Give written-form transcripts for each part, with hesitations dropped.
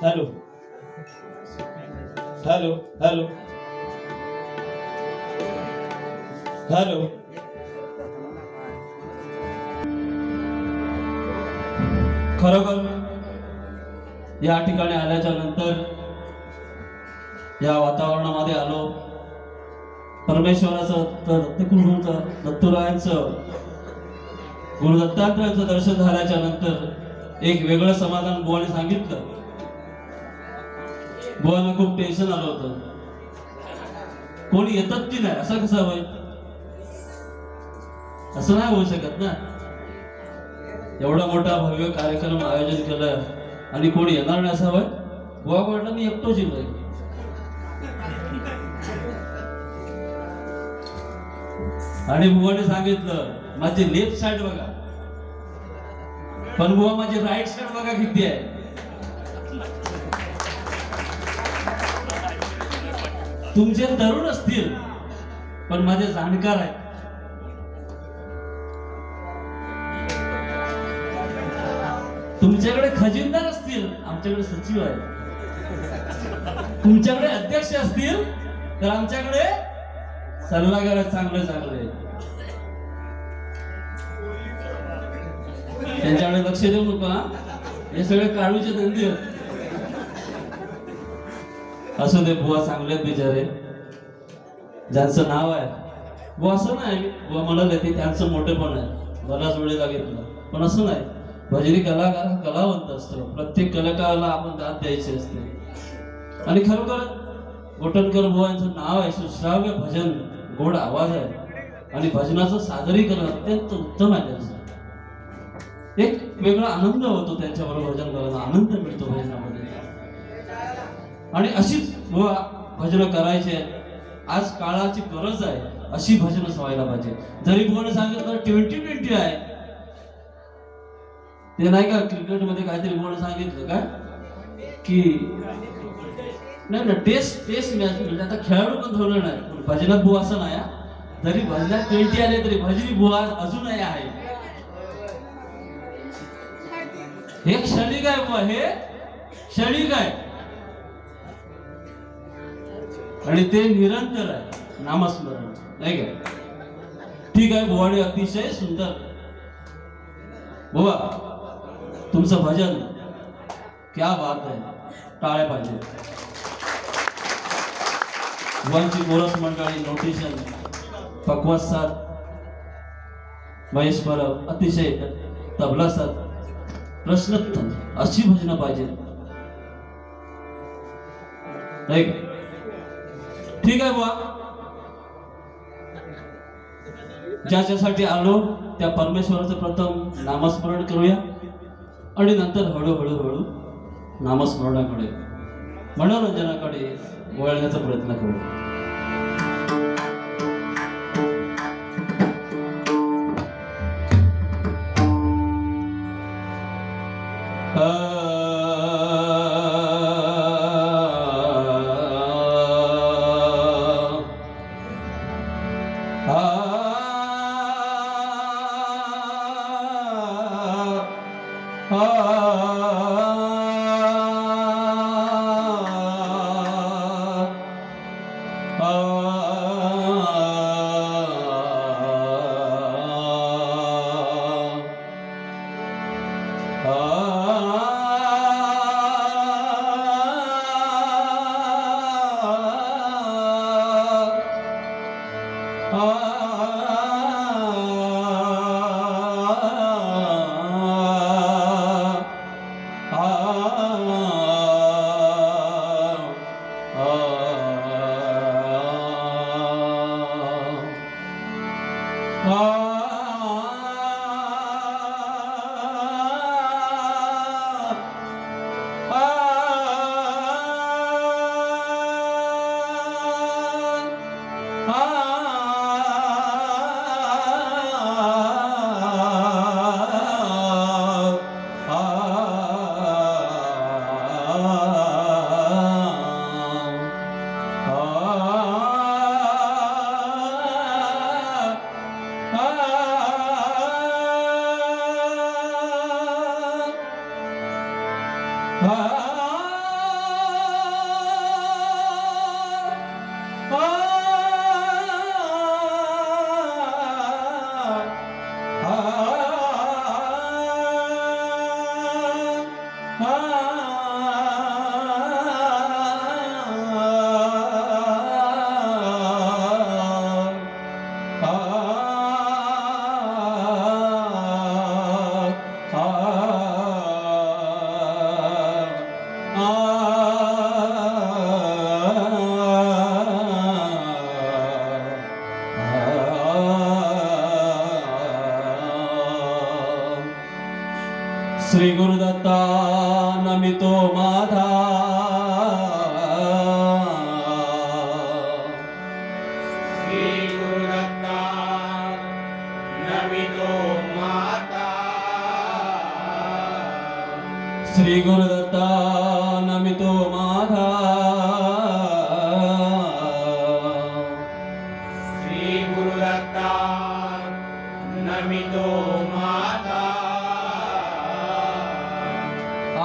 Hello hello hello hello खरोखर या ठिकाणी आल्याच्या नंतर या वातावरणामध्ये आलो परमेश्वराचं दत्तगुरूंचं दत्तुरायांचं गुरु दत्तात्रयांचं दर्शन झाल्याच्या नंतर एक वेगळं समाधान बुवाने सांगितलं बुवांना खूप टेन्शन आलं होतं, कोणी येतात की नाही, असं कसं होय, असं नाही होऊ शकत ना. एवढा मोठा भव्य कार्यक्रम आयोजन केलं आणि कोणी येणार नाही असं होय. बुवा म्हटलं मी एकटोच येतोय. आणि बुवाने सांगितलं माझी लेफ्ट साइड बघा, पण बुवा माझी राईट साइड बघा किती आहे. तुमचे तरुण असतील पण माझे जाणकार आहेत. तुमच्याकडे खजिनदार असतील, आमच्याकडे सचिव आहेत. तुमच्याकडे अध्यक्ष असतील तर आमच्याकडे सल्लागार आहेत, चांगले चांगले. त्यांच्याकडे लक्ष देऊ नका, हे सगळे काळूचे धंदे आहेत. असं ते बुवा चांगले आहेत बिचारे, ज्यांचं नाव आहे. बुवा असं नाही बुवा म्हणाले ते त्यांचं मोठेपण आहे, बराच वेळेला घेतलं, पण असं नाही. भजनी कलाकार हा कलावंत असतो, प्रत्येक कलाकाराला आपण दाद द्यायची असते. आणि खरोखर गोटनकर बुवांचं नाव आहे, सुश्राव्य भजन, गोड आवाज आहे आणि भजनाचं सादरीकरण अत्यंत उत्तम आहे त्यांचं. एक वेगळा आनंद होतो त्यांच्याबरोबर भजन करताना, आनंद मिळतो भजनामध्ये. आणि अशीच बुवा भजन करायचे, आज काळाची गरज आहे, अशी भजन व्हायला पाहिजे. जरी बुवाने सांगितलं 2020 आहे, ते नाही का क्रिकेटमध्ये काहीतरी बुवाने सांगितलं का की नाही ना टेस्ट मॅच, म्हणजे आता खेळाडू पण ठरवलं नाही, पण भजनात बुवा असं नाही. जरी भजनात 20 आले तरी भजनी बुवा अजूनही आहे. हे क्षणिक आहे बुवा, हे क्षणिक आहे आणि ते निरंतर आहे, नामस्मरण नाही का. ठीक आहे, बुवाने अतिशय सुंदर. बुवा तुमचं भजन क्या बात आहे, टाळ्या पाहिजे. बुवांची कोरस मंडळी, नोटिशन, पक्वास साथ, महेश परब, अतिशय तबला साथ, प्रश्नोत्तर, अशी भजन पाहिजे नाही का. ठीक आहे बुवा, ज्याच्यासाठी आलो त्या परमेश्वराचं प्रथम नामस्मरण करूया आणि नंतर हळूहळू नामस्मरणाकडे, मनोरंजनाकडे वळण्याचा प्रयत्न करू. नमितो माधा श्री गुरुदत्ता नमितो माधा श्री गुरुदत्ता नमितो माता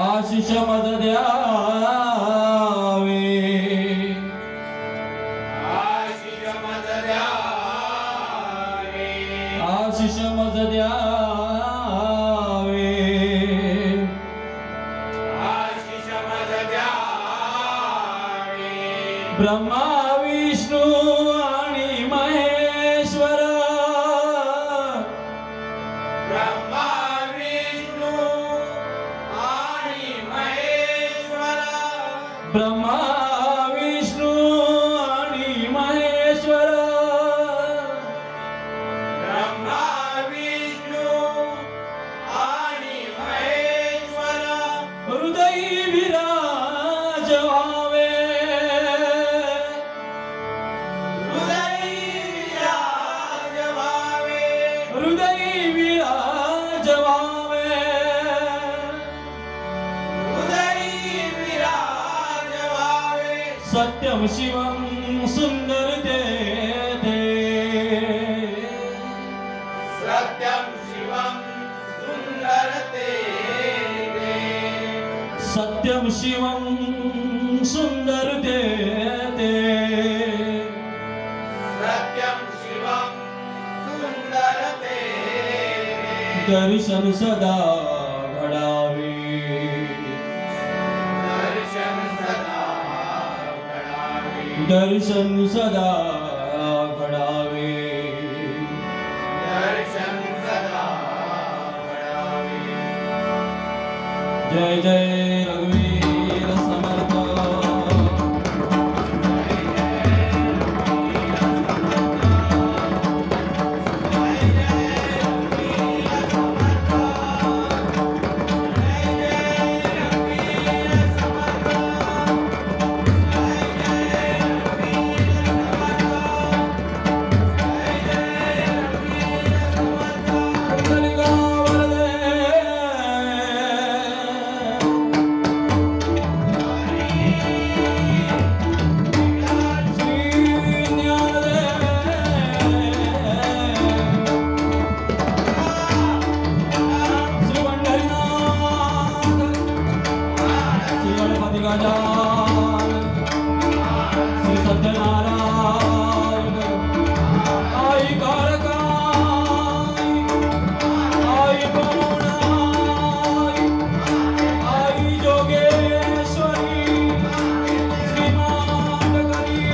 आशिष मज द्यावे आशिष मज द्यावे आशिष मज द्यावे आशिष मज द्यावे ब्रह्मा विष्णू आणि महेश्वर ब्रह्मा विष्णू आणि महेश्वर ब्रह्मा विष्णू आणि महेश्वर ब्रह्मा विष्णू आणि महेश्वर हृदयी विराज व्हावे हृदयी विराज व्हावे हृदयी विराज व्हावे हृदयी विराज व्हावे सत्यम शिवम सुंदर ते सत्यं शिवं सुंदरते सत्यम शिवम सुंदर ते सत्यं शिवं सुंदरते दर्शन सदा घडावे दर्शन सदा घडावे दर्शन सदा घडावे दर्शन सदा घडावे जय जय रघुवीर समर्थ श्री सत्यनारायण आई कारकाई आई गौणाई आई जोगेश्वरी श्री मांडकरी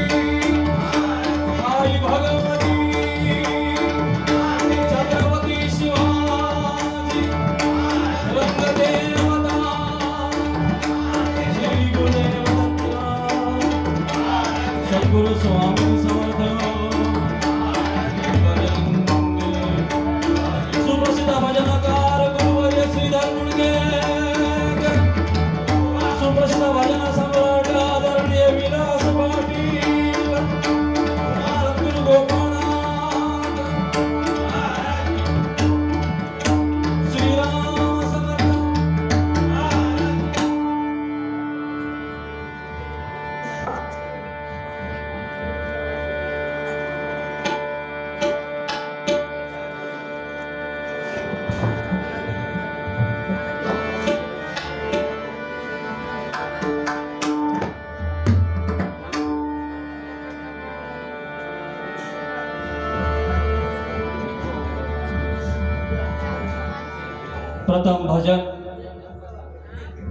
आई भगवती छत्रपती शिवाजी रंगदेवता श्री गुरुदेव सद्गुरु स्वामी समर्थ सुप्रसिद्ध भजनकार गुरुवर्य श्रीधर मुंडगे सुप्रसिद्ध भजन सम्राट आदरणीय विलास पाटील सद्गुरु गोपाळनाथ श्रीराम समर्थ प्रथम भजन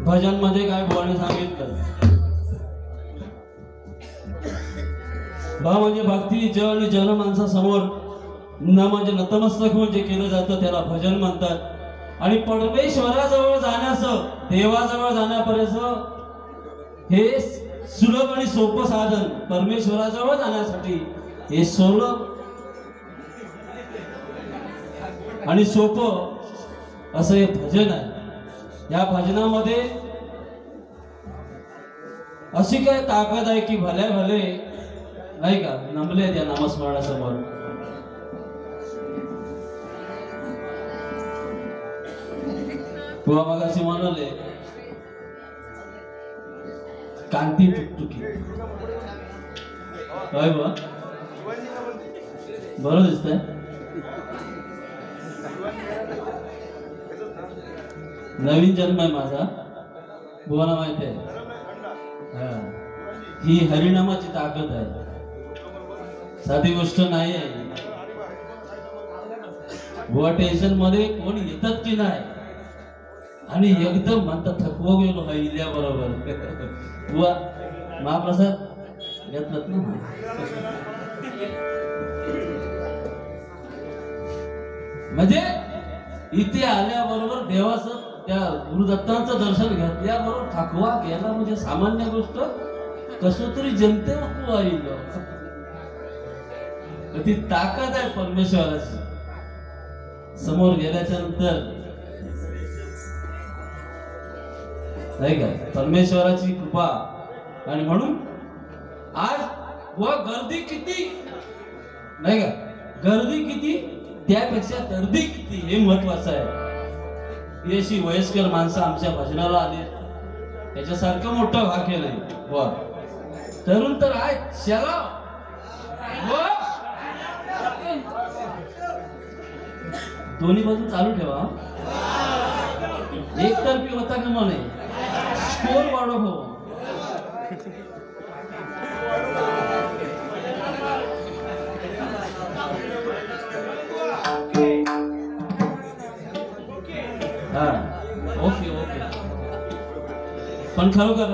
भजन म्हणजे काय बुवाने सांगितलं भा म्हणजे भक्ती ज आणि जन माणसासमोर न म्हणजे नतमस्तक होऊन जे केलं जातं त्याला भजन म्हणतात आणि परमेश्वराजवळ जाण्याचं देवाजवळ जाण्यापर्यंत हे सुलभ आणि सोपं साधन परमेश्वराजवळ जाण्यासाठी हे सुलभ आणि सोपं असं हे भजन आहे. या भजनामध्ये अशी काय ताकद आहे की भल्या भले नाही का नमले त्या नामस्मरणासमोर. बुवा मगाशी म्हणाले कांती टुकटुकी. काय बुवा बरं दिसतंय. नवीन जन्म आहे माझा बुवाला माहिती आहे. हा ही हरिनामाची ताकद आहे, साधी गोष्ट नाही आहे. बुवा टेन्शन मध्ये कोण येतात की नाही आणि एकदम म्हणतात थकवा गेलो हिल्या बरोबर. बुवा महाप्रसाद घेतलात ना. म्हणजे इथे आल्याबरोबर देवाचं त्या गुरुदत्तांचं दर्शन घेतल्याबरोबर थकवा गेला म्हणजे सामान्य गोष्ट कसं तरी जमते. ती ताकद आहे परमेश्वराची. समोर गेल्याच्या नंतर नाही का परमेश्वराची कृपा. आणि म्हणून आज व गर्दी किती नाही का, गर्दी किती त्यापेक्षा गर्दी किती हे महत्वाचं आहे. ही अशी वयस्कर माणसं आमच्या भजनाला आली त्याच्यासारखं मोठं भाग्य नाही. वा तरुण तर आहे चला दोन्ही बाजू चालू ठेवा. एकतर्फी होता का म्हणे स्कोर वाढव हो. हा ओके ओके. पण खरोखर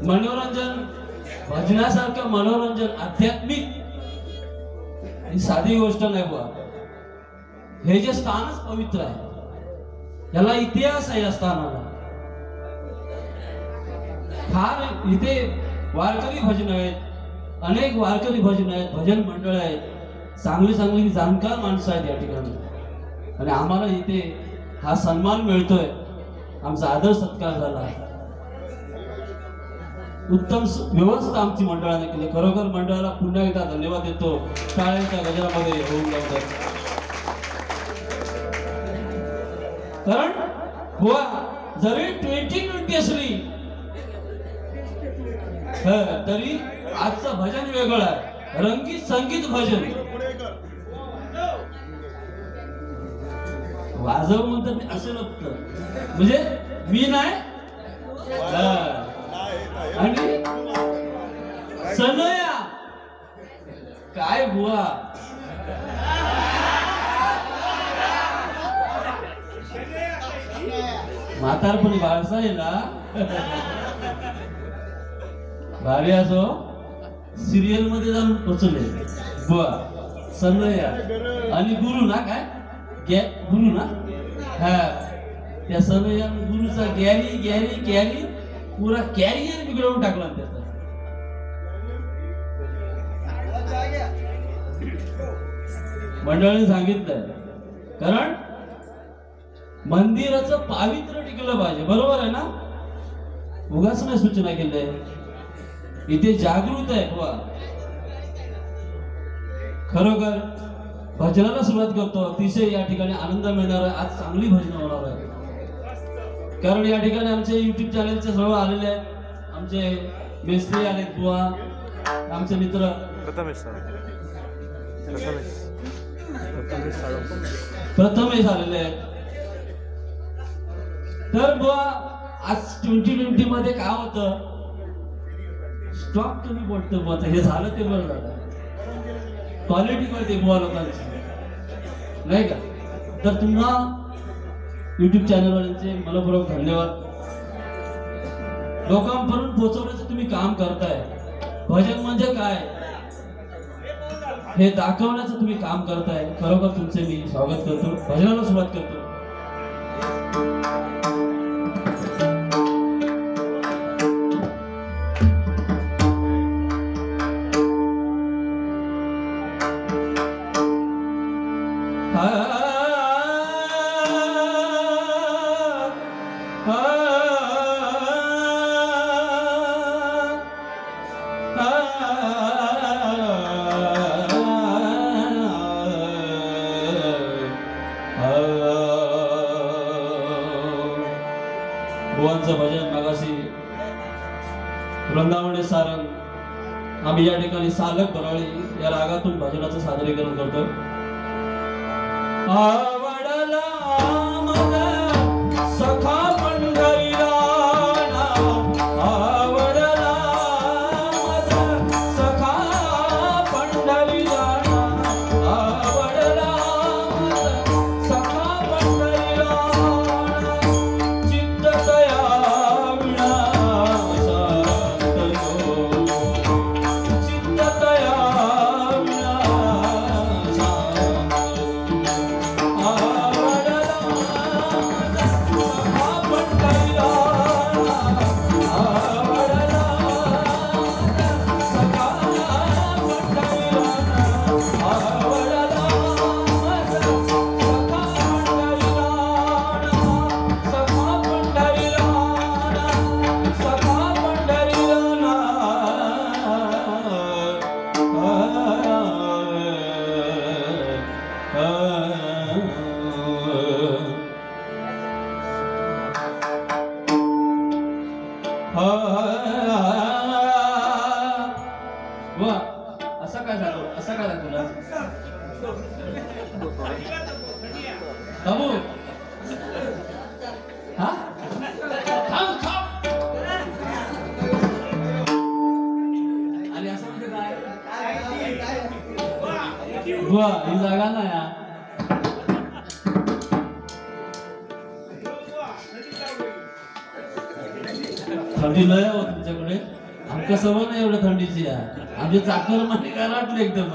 मनोरंजन भजनासारखं मनोरंजन आध्यात्मिक ही साधी गोष्ट नाही बुवा. हे जे स्थानच पवित्र आहे, याला इतिहास आहे. या स्थानाला फार इथे वारकरी भजन आहेत, अनेक वारकरी भजन आहेत, भजन मंडळ आहेत, चांगली चांगली जाणकार माणसं आहेत या ठिकाणी. आणि आम्हाला इथे हा सन्मान मिळतोय, आमचा आदर सत्कार झाला, उत्तम व्यवस्था आमची मंडळाने केली. खरोखर मंडळाला पुन्हा एकदा धन्यवाद देतो. टाळ्यांच्या गजरामध्ये होऊन जातात. कारण बुवा जरी 2020 असली तरी आजचं भजन वेगळं आहे. रंगीत संगीत भजन वाजव म्हणतात असं नसतं. म्हणजे मी नाही आणि सनया काय बुवा म्हातारपणी बाळसा आहे ना. भारी असो सिरियल मध्ये जाऊन पोचले बुवा सनया आणि गुरु ना काय गुरु ना. हा त्या सनया गुरुचा गॅरी गॅरी गॅरी पुरा कॅरियर बिघडवून टाकला त्याचा. मंडळाने सांगितलंय कारण मंदिराचं पावित्र्य टिकलं पाहिजे. बरोबर आहे ना. उगाच नाही सूचना केली. इथे जागृत आहे बुवा. खरोखर भजनाला सुरुवात करतो. अतिशय या ठिकाणी आनंद मिळणार आहे. आज चांगली भजन होणार आहे. कारण या ठिकाणी आमचे युट्यूब चॅनलचे सर्व आलेले आहेत. आमचे मेस्त्री आलेत बुवा, आमचे मित्र प्रथमेश आलेले आहेत. तर बुवा आज 2020 मध्ये काय होतं, स्टॉक तुम्ही बोलतो बुवा, हे झालं ते बरं झालं. क्वालिटी कळते बुवा लोकांची नाही का. तर तुम्हा युट्यूब चॅनलवाल्यांचे मनपूर्वक धन्यवाद. लोकांपर्यंत पोहोचवण्याचं तुम्ही काम करताय. भजन म्हणजे काय हे दाखवण्याचं तुम्ही काम करताय. खरोखर तुमचे मी स्वागत करतो. भजनाला सुरुवात करतो. बुवांचं भजन मगाशी वृंदावने सारंग आम्ही या ठिकाणी सालक बराळी या रागातून भजनाचं सादरीकरण करतोय. आवडला मला सखा पंढरीला आवडला माझा सखा पंढरीला आवडला माझा सखा पंढरीला चित्त तया विना चित्त तया विना वा असं काय झालं असं काय झालं तुला बाबू हा थांब थांब आणि असं म्हणजे काय वा ही जागा ना या थंडी लय हो तुमच्याकडे आमच्या सवय नाही एवढ्या थंडीची आहे आमचे चाकर माने काय वाटले एकदम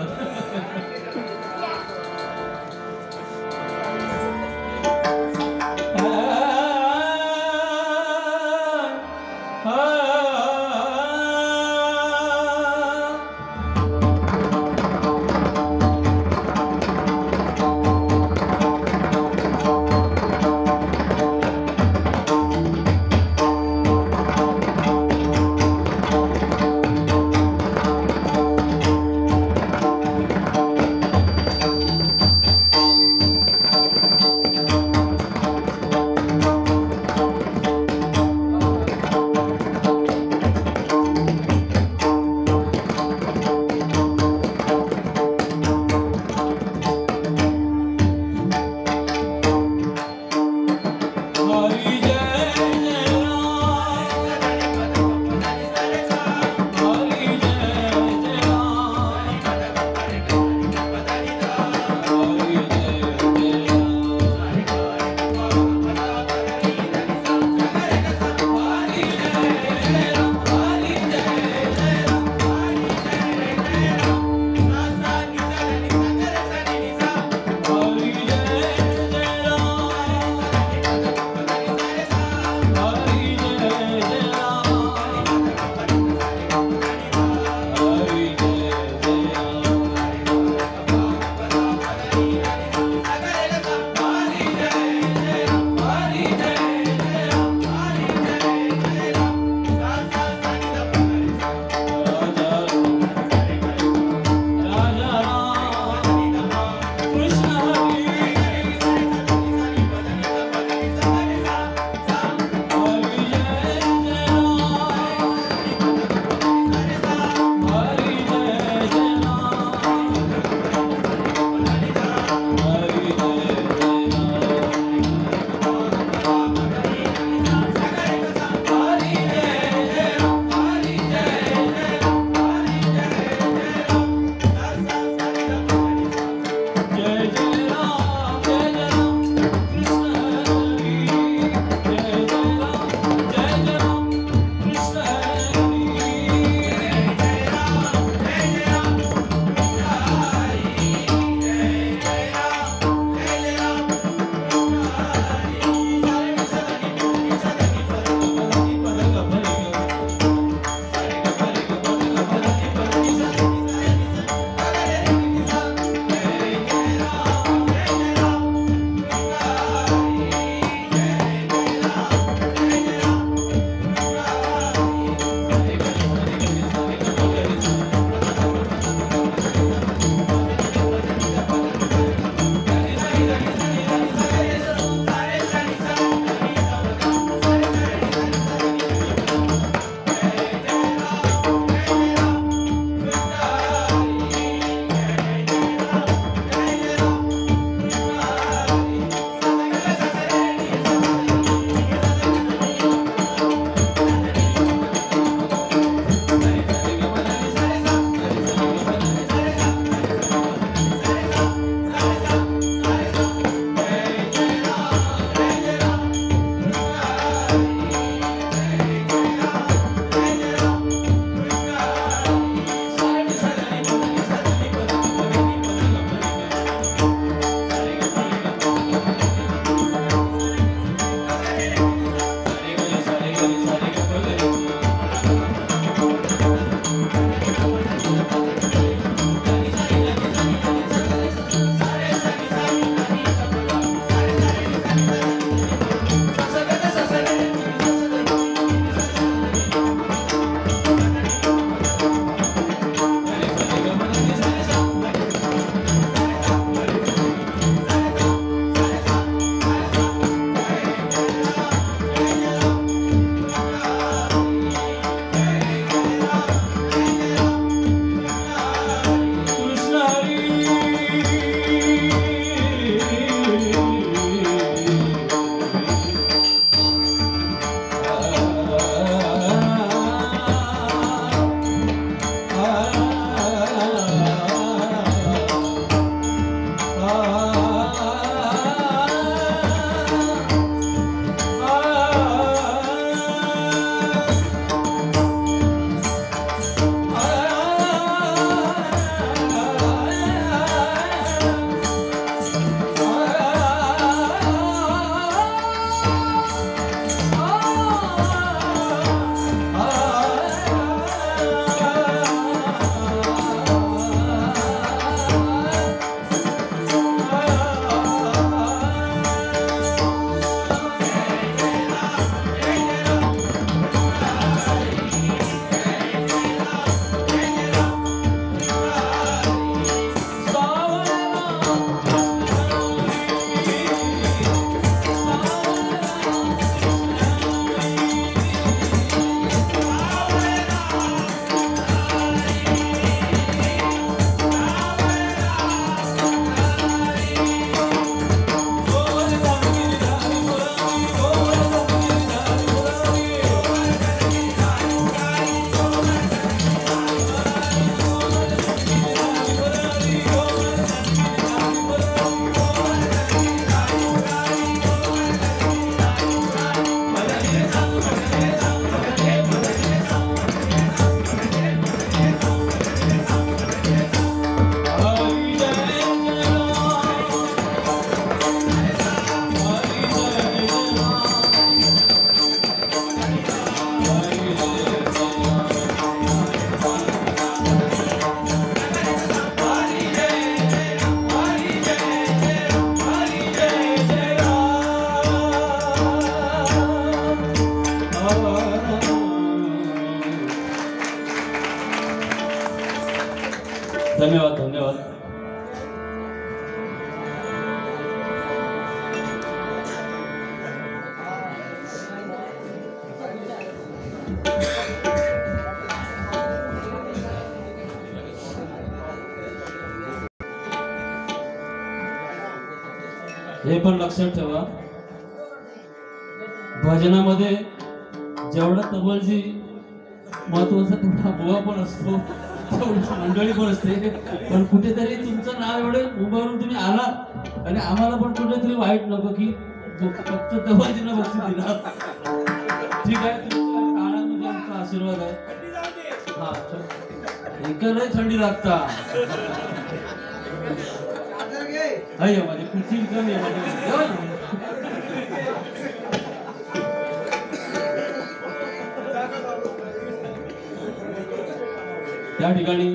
धन्यवाद धन्यवाद. हे पण लक्षात ठेवा, भजनामध्ये जेवढा तबलजी महत्वाचा तेवढा बुवा पण असतो, तेवढी मंडळी पण असते. पण कुठेतरी तुमचं नाव एवढे उभारून तुम्ही आलात आणि आम्हाला पण कुठेतरी वाईट नको की फक्त तबलजीनं बक्षीस दिला. ठीक आहे, तुमच्या काळामध्ये आमचा आशीर्वाद आहे. हा, एकालाही थंडी लागता आहे माझी खुर्ची कमी आहे. त्या ठिकाणी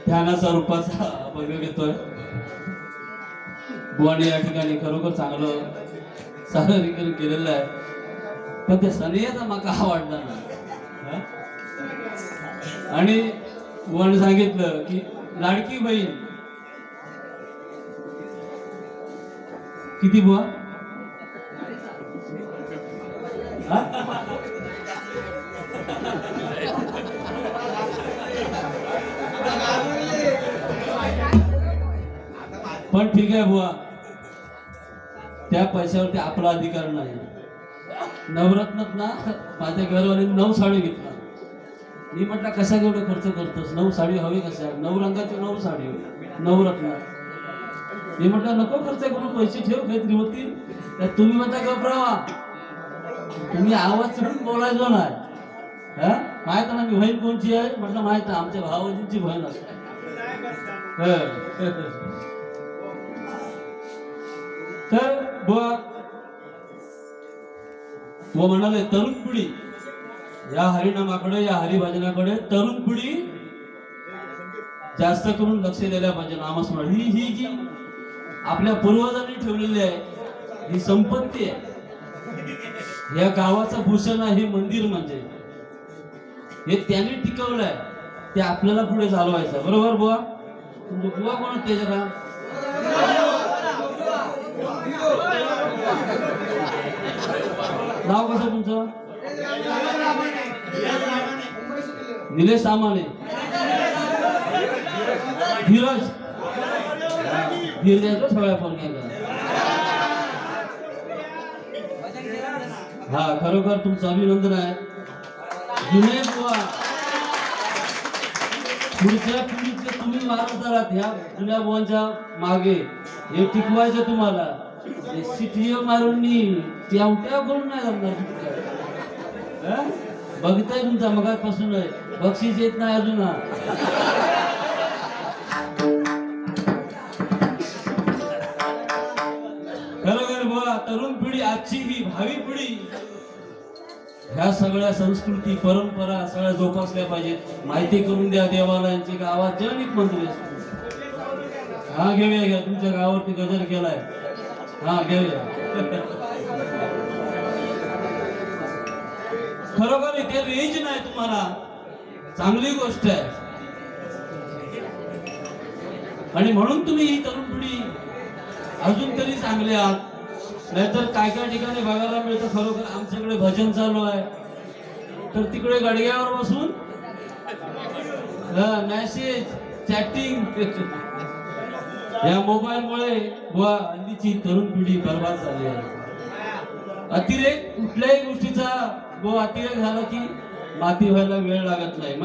ध्यानाचा रूपाचा अभंग घेतोय. बुवाने या ठिकाणी खरोखर चांगलं सादरीकरण केलेलं आहे, पण ते सनियाचा माका आवडला ना. आणि बुवाने सांगितलं की लाडकी बहीण किती बुवा? पण ठीक आहे बुवा, त्या पैशावरती आपला अधिकार नाही. नवरत्नात ना माझ्या घरवाली 9 साडी घेतला. मी म्हटलं कशा एवढं खर्च करतोस, 9 साडी हवी कशा, 9 रंगाची 9 साडी नवरत्नात. मी म्हटलं नको खर्च करू, पैसे ठेव, काहीतरी होतील. तर तुम्ही म्हणता घबरावा, तुम्ही आवाज चढून बोलायचो नाही. माहित ना मी बहीण कोणची आहे? म्हटलं माहित आहे, आमच्या भावाजींची बहीण असते. तर बुवा म्हणाले तरुण पिढी या हरिनामाकडे, या हरिभजनाकडे तरुण पिढी जास्त करून लक्ष द्यायला पाहिजे. नामस्मरण ही जी आपल्या पूर्वजांनी ठेवलेली आहे, ही संपत्ती आहे. या गावाचं भूषण आहे हे मंदिर, म्हणजे हे त्यांनी टिकवलंय, ते आपल्याला पुढे चालवायचं. बरोबर बुवा? तुमचे बुवा कोण ते जरा नाव कसं तुमचं? निलेश सामाने. धीरज धीरज सगळ्या पोरग्याला. हा, खरोखर तुमचं अभिनंदन आहे. जुने बुवा, पुढच्या पिढीचे तुम्ही मारत आहात. ह्या जुन्या बुवांच्या मागे हे टिकवायचं तुम्हाला. सिटीओ मारून तेवट्या करून नाही जमणार. बघताय तुमचा मगापासून बक्षीस येत नाही अजून. खरोखर बुवा, तरुण पिढी आजची ही भावी पिढी ह्या सगळ्या संस्कृती परंपरा सगळ्या जोपासल्या पाहिजेत. माहिती करून द्या देवालयांची. गावात जे अनेक मंदिर असतात. हा, घेऊया घ्या, तुमच्या गावावरती गजर केलाय. हा, घेऊया. खरोखर इथे रेंज नाही तुम्हाला, चांगली गोष्ट आहे. आणि म्हणून तुम्ही ही तरुण पिढी अजून तरी चांगले आहात. नाहीतर काय काय ठिकाणी बघायला मिळतं, खरोखर आमच्याकडे भजन चालू आहे तर तिकडे गाडग्यावर बसून मेसेज चॅटिंग. या मोबाईलमुळे बुवा हल्लीची तरुण पिढी बर्बाद झाली आहे. अतिरेक कुठल्याही गोष्टीचा बुवा अतिरेक झाला की माती व्हायला वेळ लागत नाही.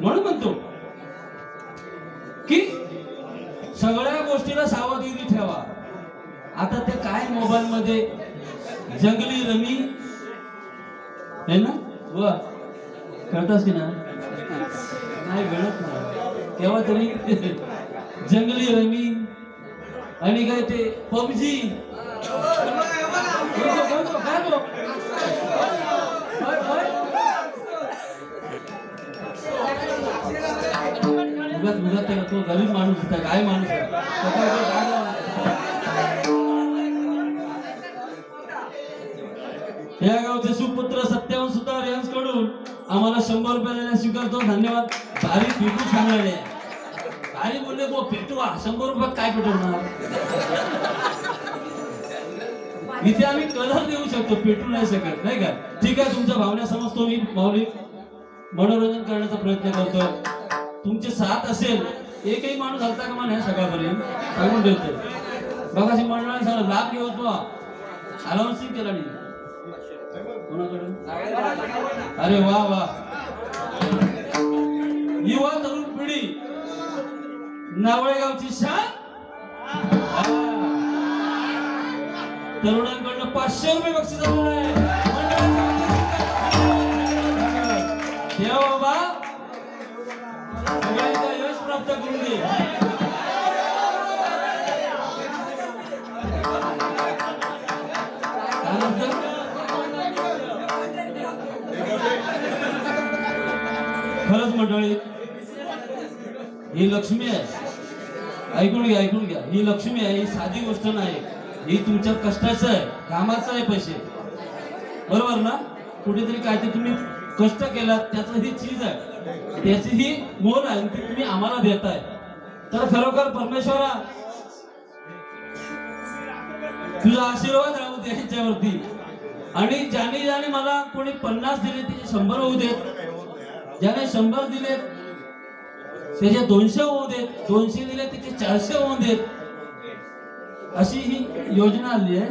म्हणून म्हणतो की सगळ्या गोष्टीला सावधगिरी ठेवा. आता ते काय मोबाईल मध्ये जंगली रमी है ना बुवा, कळतास की नाही मिळत ना केव्हा तरी. जंगली रमी आणि काय ते पबजी. तो गरीब माणूस होता, काय माणूस या गावचे सुपुत्र सत्यवान सुतार यांच्याकडून आम्हाला 100 रुपये स्वीकारतो. धन्यवाद. भारी भेटू सांगायला आणि बोलले बुवा पेटवा, 100 रुपयात काय पेटवणार? इथे आम्ही कलर देऊ शकतो, पेटू नाही शकत, नाही का? ठीक आहे, तुमच्या भावना समजतो मी माऊली, मनोरंजन करण्याचा प्रयत्न करतोय. तुमचे साथ असेल, एकही माणूस हलता का मान सकाळपर्यंत सांगून ठेवतो. बघा मंडळाने सांगा लाभ घेऊ तो अनाउन्सिंग केला नाही कोणाकडे. अरे वा वा, युवा तरुण पिढी नावळेगावची शान. तरुणांकडनं 500 रुपये बक्षीस आलेलं आहे. देव बाबा सगळ्यांचा यश प्राप्त करून दे. खरंच मंडळी, ही लक्ष्मी आहे. ऐकून घ्या, ऐकून घ्या. ही लक्ष्मी आहे, ही साधी गोष्ट नाही. ही तुमच्या कष्टाचं आहे, कामाचं आहे पैसे, बरोबर ना? कुठेतरी काय ते तुम्ही कष्ट केलात त्याचं ही चीज आहे, त्याची ही मोल आहे, ती तुम्ही आम्हाला देताय. तर खरोखर परमेश्वरा तुझा आशीर्वाद राहू दे यांच्यावरती. आणि ज्याने ज्याने मला कोणी 50 दिले त्याचे 100 होऊ देत, ज्याने 100 दिले त्याचे 200 होऊ देत, 200 दिले त्याचे 400 होऊ देत. अशी ही योजना आली आहे.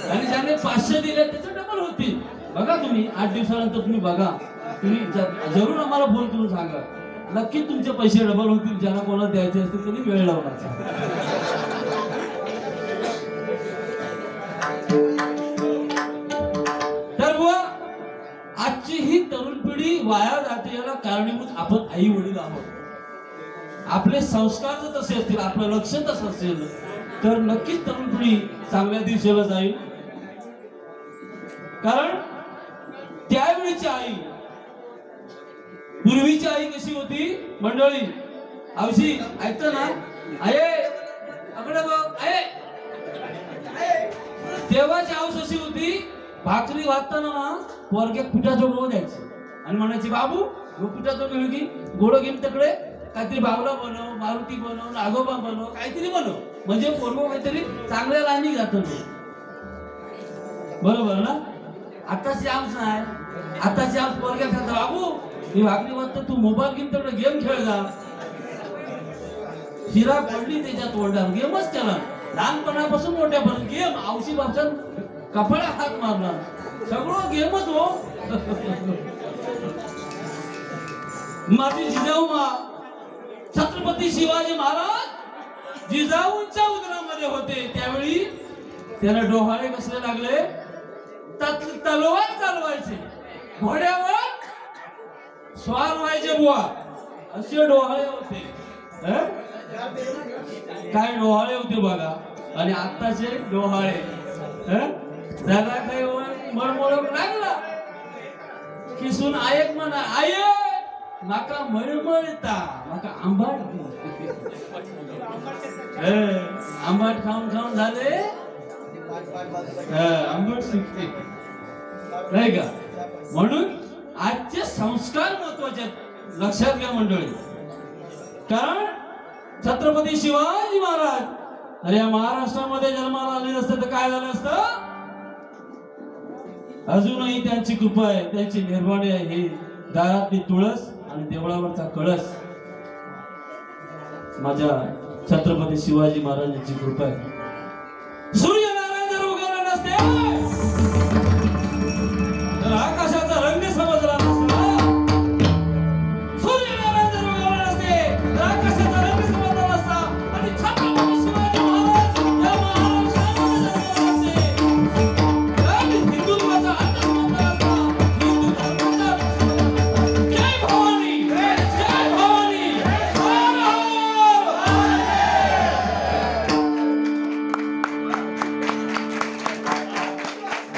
आणि ज्याने 500 दिले त्याचे डबल होतील. बघा तुम्ही 8 दिवसानंतर तुम्ही बघा, तुम्ही जरूर आम्हाला फोन करून सांगा, नक्की तुमचे पैसे डबल होतील. ज्यांना कोणाला द्यायचे असतील त्यांनी वेळ लावणार. तर आजची ही तरुण पिढी वाया जाते, याला कारणीभूत आपण आई वडील आहोत. आपले संस्कार जर तसे असतील, आपलं लक्ष तसं असेल तर नक्कीच तरुण पिढी चांगल्या दिशेला जाईल. कारण त्यावेळीची आई, पूर्वीची आई कशी होती मंडळी? आवशी ऐकतं ना, आये अकडे बघ आये. तेव्हाची आऊस अशी होती, भाकरी वाटताना ना पोरग्यात पिठाचं गोळ द्यायचं आणि म्हणायची बाबू पिठाचं मिळू की गोळ घेऊन तिकडे काहीतरी बावला बनव, मारुती बनव, नागोबा बनव, काहीतरी बनव, म्हणजे पोरगो काहीतरी चांगल्या लाईनी जात. बरोबर ना? आताची आऊस नाही. आताची आऊस पोरग्या खात बाबू मी भाकरी वाटतं, तू मोबाईल घेऊन तिकडे गेम खेळ जा. शिरा पडली त्याच्या तोंडावर, गेमच केला. लहानपणापासून मोठ्यापर्यंत गेम. आवशी बापसान कपाळा हात मारला, सगळं गेमच हो. माझी जिजाऊ मा छत्रपती शिवाजी महाराज जिजाऊंच्या उदरामध्ये होते त्यावेळी त्याला डोहाळे कसले लागले, तलवार चालवायचे, घोड्यावर स्वार व्हायचे बुवा, असे डोहाळे होते. काय डोहाळे होते बघा. आणि आत्ताचे डोहाळे जरा काही मळमळ लागला किसून आयक म्हणा, आय माका मळमळता, माका आंबाट. आंबाट खाऊन खाऊन झाले आंबट सुटते, नाही का? म्हणून आजचे संस्कार महत्वाचे आहेत, लक्षात घ्या मंडळी. कारण छत्रपती शिवाजी महाराज अरे या महाराष्ट्रामध्ये जन्माला आले नसते तर काय झालं असतं? अजूनही त्यांची कृपा आहे, त्यांची निर्वाणी आहे. ही दारातली तुळस आणि देवळावरचा कळस माझ्या छत्रपती शिवाजी महाराजांची कृपा आहे. सूर्यनारायण जर उगवला नसते तर आकाशाचा रंग समजला नसता. सूर्यनारायण जर उगवला नसते तर आकाशाचा रंग समजला नसता. आणि छत्रपती शिवाजी महाराज या महाराष्ट्रामध्ये हिंदुत्वाचा अर्थ समजला असता. हिंदू धर्माचा जय भवानी, जय भवानी,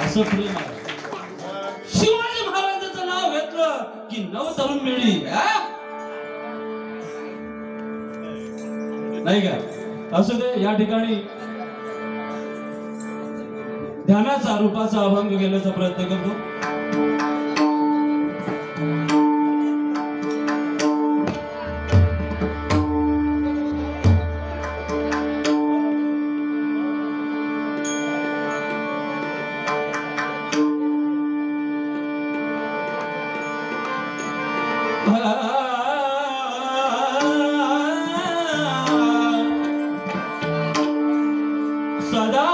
असं प्रेम आहे. शिवाजी महाराजांचं नाव घेतलं की नव तरुण मिळी, नाही का? असू दे. या ठिकाणी ध्यानाचा रूपाचा अभंग घेण्याचा प्रयत्न करतो. सदा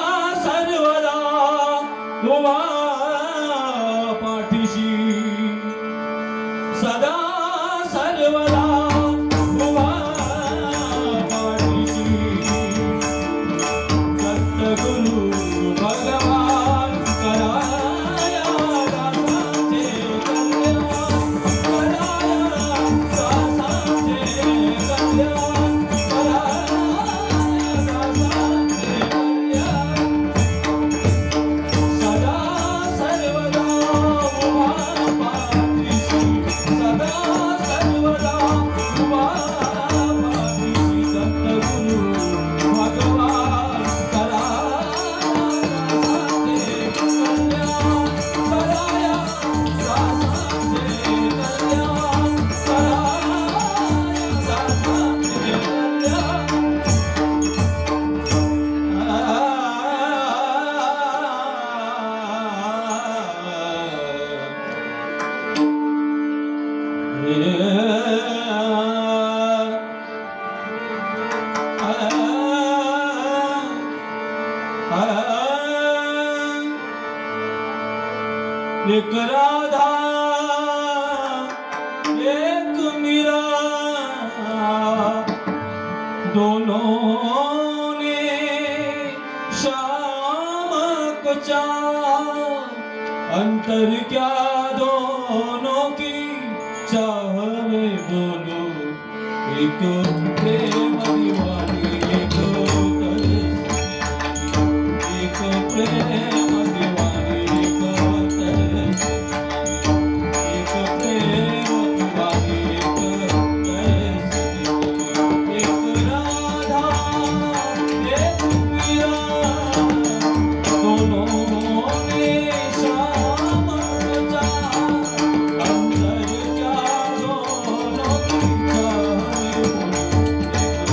सर्वदा उभा पाठीशी सदा सर्वदा उभा पाठीशी सद्गुरु भगवान कराया दासांचे कल्याण कराया दासांचे कल्याण कराया दासांचे कल्याण सदा सर्वदा उभा पाठीशी सदा सर्वदा उभा पाठीशी सद्गुरु भगवान कराया दासांचे कल्याण कराया दासांचे कल्याण कराया दासांचे कल्याण एक राधा एक मीरा दोनों ने शाम को चाह अंतर क्या दोनों की चाह में दोनों एक प्रेम दीवानी एक तरस एक प्रेम दीवानी एक तरस एक प्रेम दीवानी एक तरस एक राधा एक मीरा दोनों ने शाम को चाह अंतर क्या दोनों की चाह में दोनों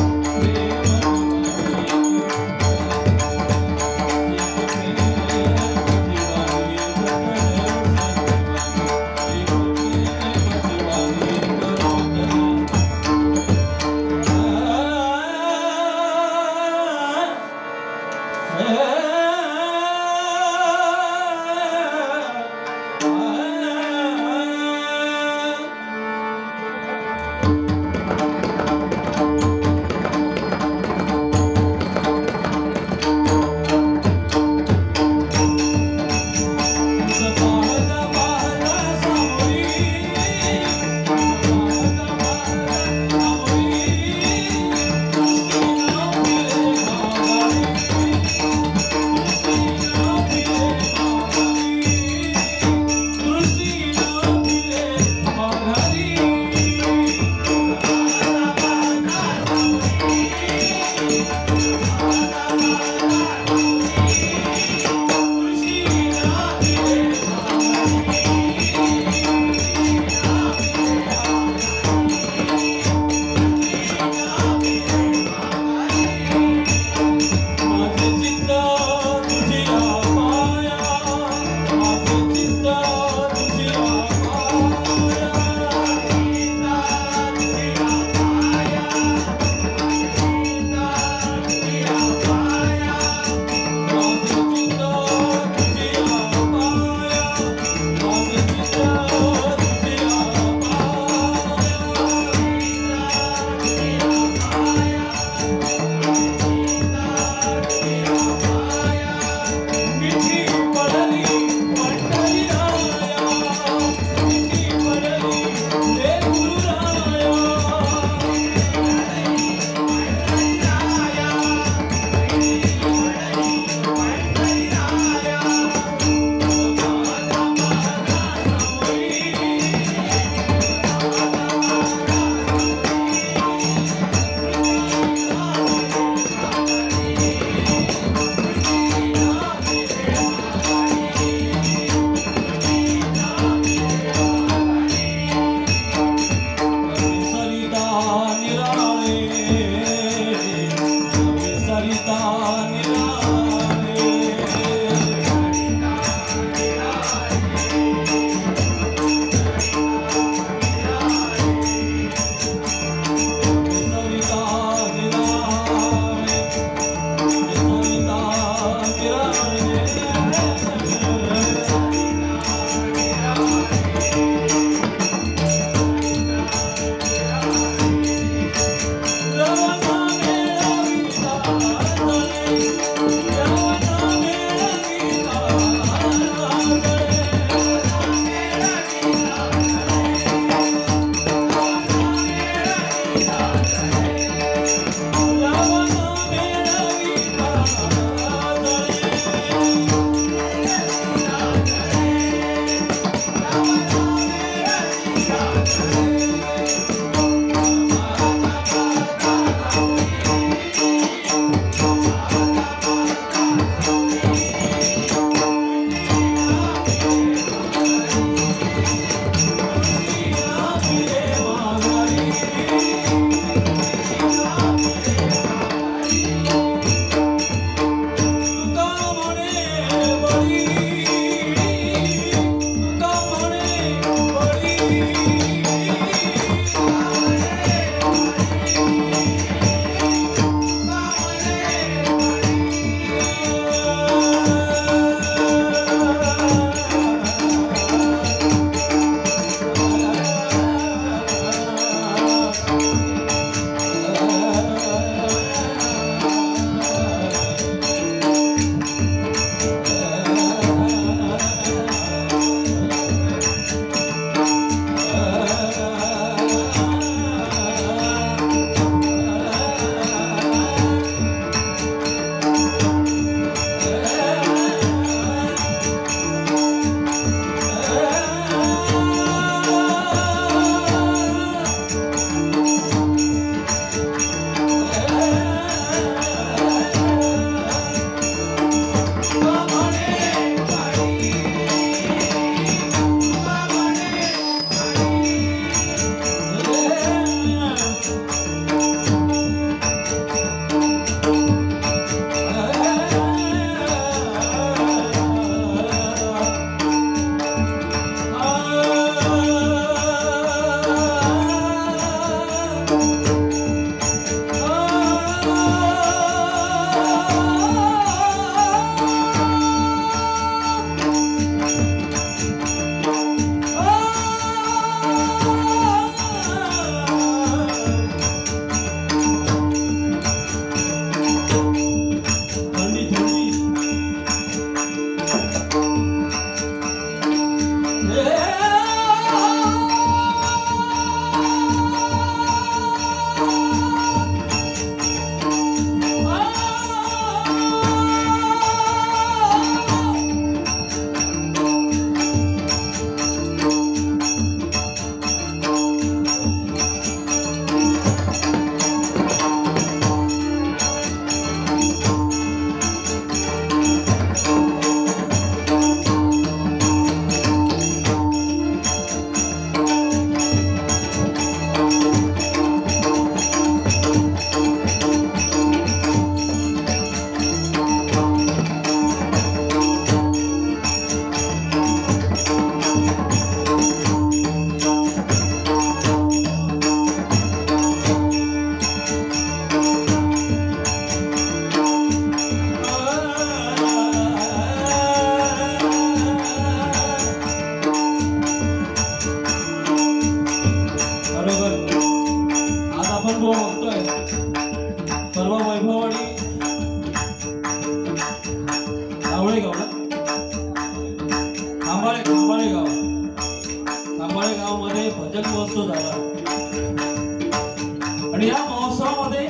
आणि या महोत्सवामध्ये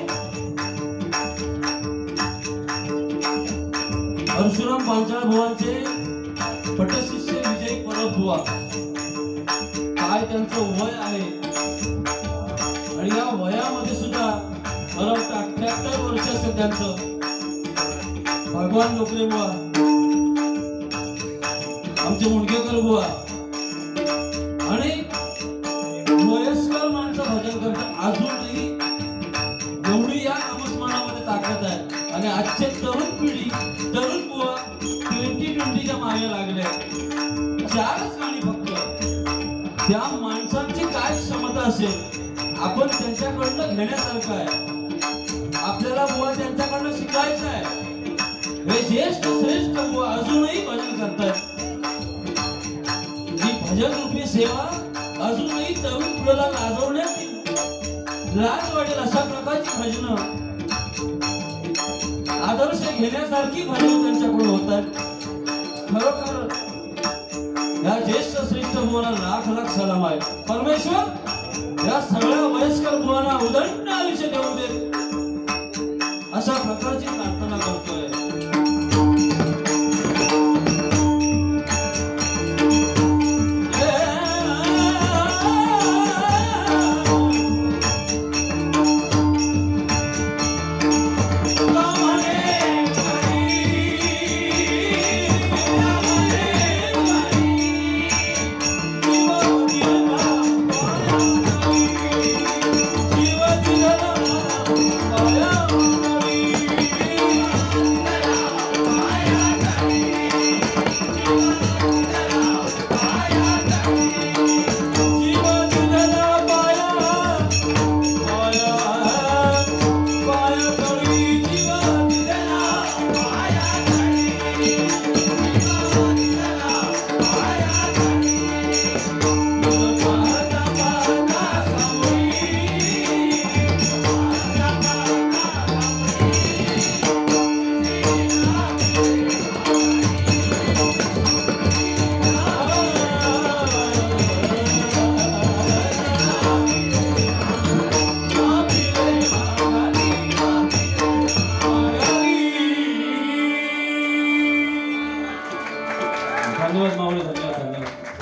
परशुराम पांचाळ बुवांचे पटशिष्य विजय परब बुवा काय त्यांचं वय आहे आणि या वयामध्ये सुद्धा मला वाटतं 78 वर्ष असेल त्यांचं. भगवान नोकरे बुवा, आमचे मुंडगेकर बुवा आणि वयस्कर माणसं भजन करतात. अजूनही एवढी या नामस्मरणामध्ये ताकद आहे आणि आजचे तरुण पिढी तरुण बुवा 2020च्या मागे लागले. 4च गाणी फक्त. त्या माणसांची काय क्षमता असेल आपण त्यांच्याकडनं घेण्यासारखं आहे. आपल्याला बुवा त्यांच्याकडनं शिकायचं आहे. हे ज्येष्ठ श्रेष्ठ बुवा अजूनही भजन करतात. ही भजन रूपी सेवा अजूनही तरुण पिढीला लाजवण्यात लाज वाटेल अशा प्रकारची भजनं आदर्श घेण्यासारखी भजनं त्यांच्याकडून होतात. खरोखर या ज्येष्ठ श्रेष्ठ बुवांना लाख लाख सलाम आहे. परमेश्वर या सगळ्या वयस्कर बुवांना उदंड आयुष्य देऊ दे अशा प्रकारची प्रार्थना करतोय. धन्यवाद माऊली, धन्यवाद धन्यवाद.